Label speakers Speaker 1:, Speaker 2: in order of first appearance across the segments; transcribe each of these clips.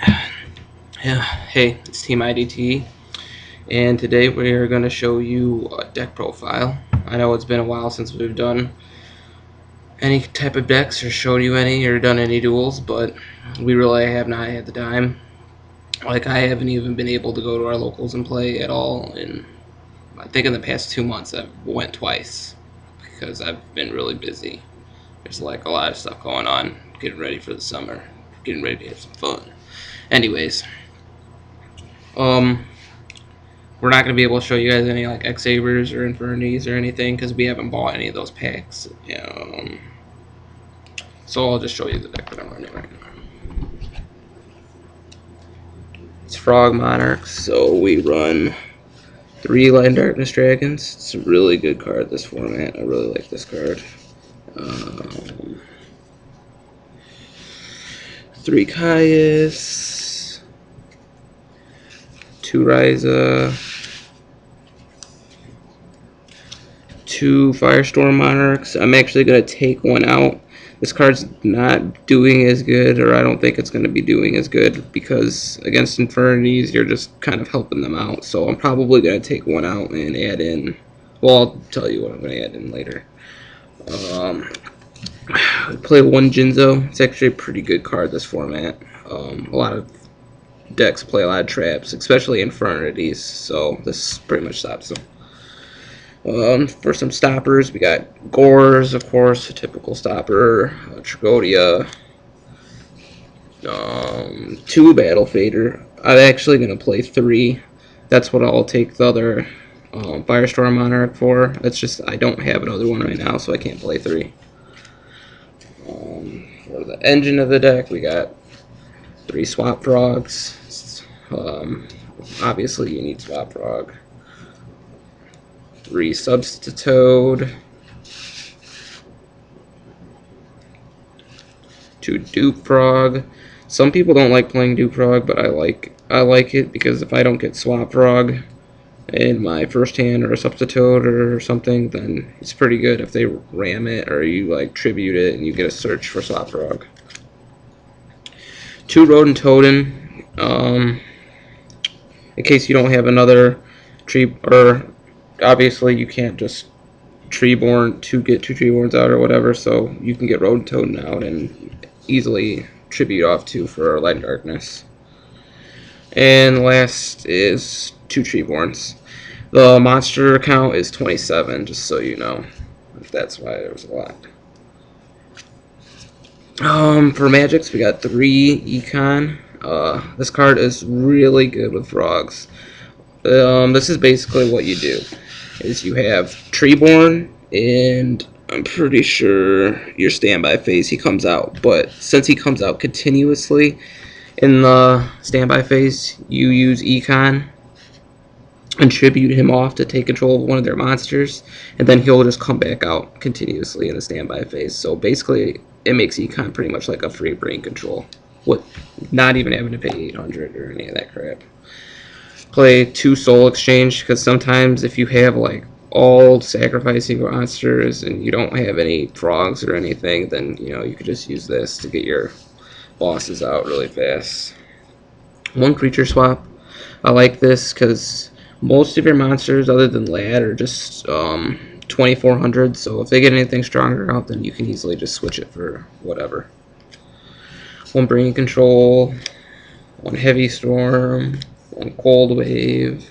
Speaker 1: Yeah, hey, it's Team IDTE, and today we are going to show you a deck profile. I know it's been a while since we've done any type of decks or showed you any or done any duels, but we really have not had the time. Like, I haven't even been able to go to our locals and play at all, and I think in the past 2 months I've went twice because I've been really busy. There's like a lot of stuff going on, getting ready for the summer, getting ready to have some fun. Anyways, we're not going to be able to show you guys any like X-Sabers or Infernities or anything because we haven't bought any of those packs. So I'll just show you the deck that I'm running right now. It's Frog Monarchs, so we run 3 Light and Darkness Dragons. It's a really good card, this format. I really like this card. 3 Caius, 2 Raiza, 2 Firestorm Monarchs. I'm actually going to take one out. This card's not doing as good, or I don't think it's going to be doing as good, because against Infernities, you're just kind of helping them out. So I'm probably going to take one out and add in, well, I'll tell you what I'm going to add in later. Play 1 Jinzo. It's actually a pretty good card, this format. A lot of decks play a lot of traps, especially Infernities, so this pretty much stops them. For some stoppers, we got Gorz, of course, a typical stopper, Tragoedia, 2 Battle Fader. I'm actually going to play 3. That's what I'll take the other Firestorm Monarch for. It's just I don't have another one right now, so I can't play 3. For the engine of the deck, we got 3 Swap Frogs. Obviously, you need Swap Frog. 3 Substitoad, 2 Dupe Frog. Some people don't like playing Dupe Frog, but I like it because if I don't get Swap Frog in my first hand or a Substitoad or something, then it's pretty good if they ram it or you like tribute it and you get a search for Swap Frog. 2 Ronintoadin, in case you don't have another tree, or obviously you can't just Treeborn to get 2 Treeborns out or whatever, so you can get Ronintoadin out and easily tribute off 2 for Light and Darkness. And last is 2 Treeborns. The monster count is 27, just so you know. That's why there was a lot. For magics, we got 3 Econ. This card is really good with frogs. This is basically what you do. Is you have Treeborn, and I'm pretty sure your standby phase he comes out, but since he comes out continuously in the standby phase, you use Econ and tribute him off to take control of one of their monsters, and then he'll just come back out continuously in the standby phase. So basically it makes Econ pretty much like a free brain control, with not even having to pay 800 or any of that crap. Play 2 Soul Exchange, because sometimes if you have like all sacrificing monsters and you don't have any frogs or anything, then you could just use this to get your bosses out really fast. 1 creature swap. I like this because most of your monsters other than Lad are just 2400, so if they get anything stronger out, then you can easily just switch it for whatever. 1 Brain Control, 1 Heavy Storm, 1 Cold Wave,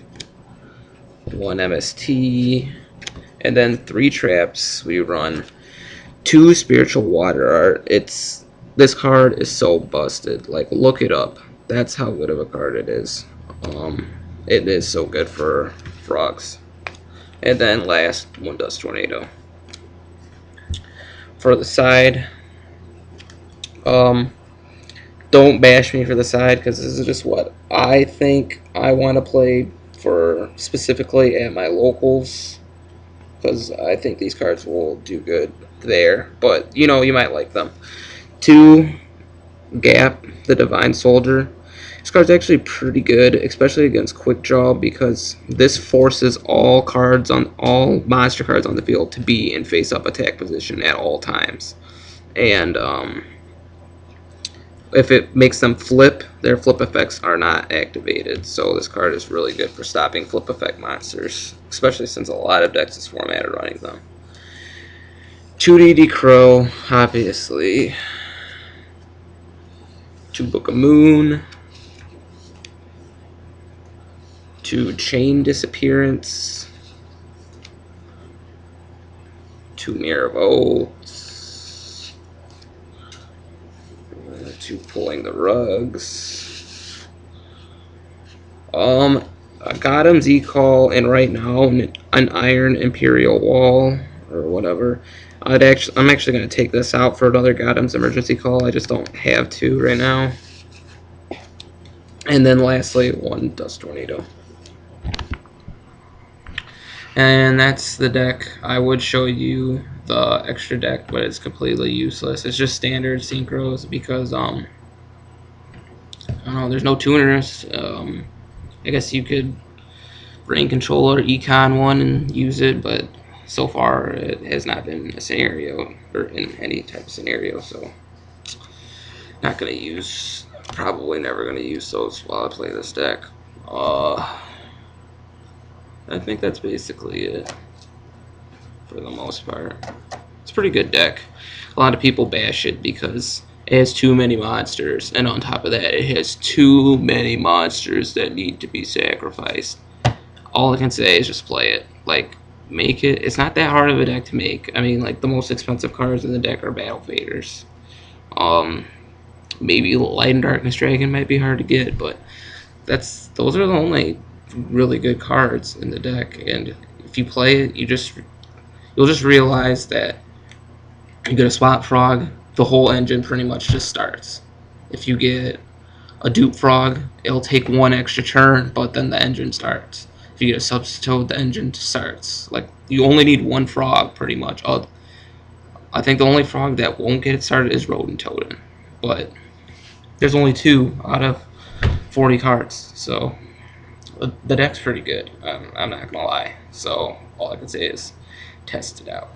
Speaker 1: 1 MST, and then 3 traps. We run 2 Spiritual Water Art. This card is so busted. Like, look it up. That's how good of a card it is. It is so good for frogs. And then last, 1 Dust Tornado. For the side, don't bash me for the side, because this is just what I think I want to play for specifically at my locals, because I think these cards will do good there, but you might like them. 2 Gap, the Divine Soldier. This card's actually pretty good, especially against Quick Draw, because this forces all monster cards on the field to be in face-up attack position at all times. And if it makes them flip, their flip effects are not activated. So this card is really good for stopping flip effect monsters, especially since a lot of decks is formatted running them. 2DD Crow, obviously. 2 Book of Moon. 2 Chain Disappearance. 2 Mirror of Oaths. 2 Pulling the Rugs. I got him Z-Call, and right now an Iron Imperial Wall or whatever. I'm actually gonna take this out for another Gotham's Emergency Call. I just don't have to right now. And then lastly, 1 Dust Tornado. And that's the deck. I would show you the extra deck, but it's completely useless. It's just standard synchros because I don't know, there's no tuners. I guess you could bring controller econ one and use it, but so far it has not been a scenario or in any type of scenario, so not gonna use, probably never gonna use those while I play this deck. I think that's basically it for the most part. It's a pretty good deck. A lot of people bash it because it has too many monsters, and on top of that, it has too many monsters that need to be sacrificed. All I can say is just play it. Like, make it. It's not that hard of a deck to make. I mean, like, the most expensive cards in the deck are Battle Faders. Maybe Light and Darkness Dragon might be hard to get, but those are the only really good cards in the deck. And if you play it, you'll just realize that you get a Spot Frog, the whole engine pretty much just starts. If you get a Dupe Frog, it'll take 1 extra turn, but then the engine starts. If you get a Substitoad, the engine starts. Like, you only need 1 frog, pretty much. I think the only frog that won't get it started is Ronintoadin, but there's only 2 out of 40 cards, so the deck's pretty good. I'm not gonna lie. So all I can say is test it out.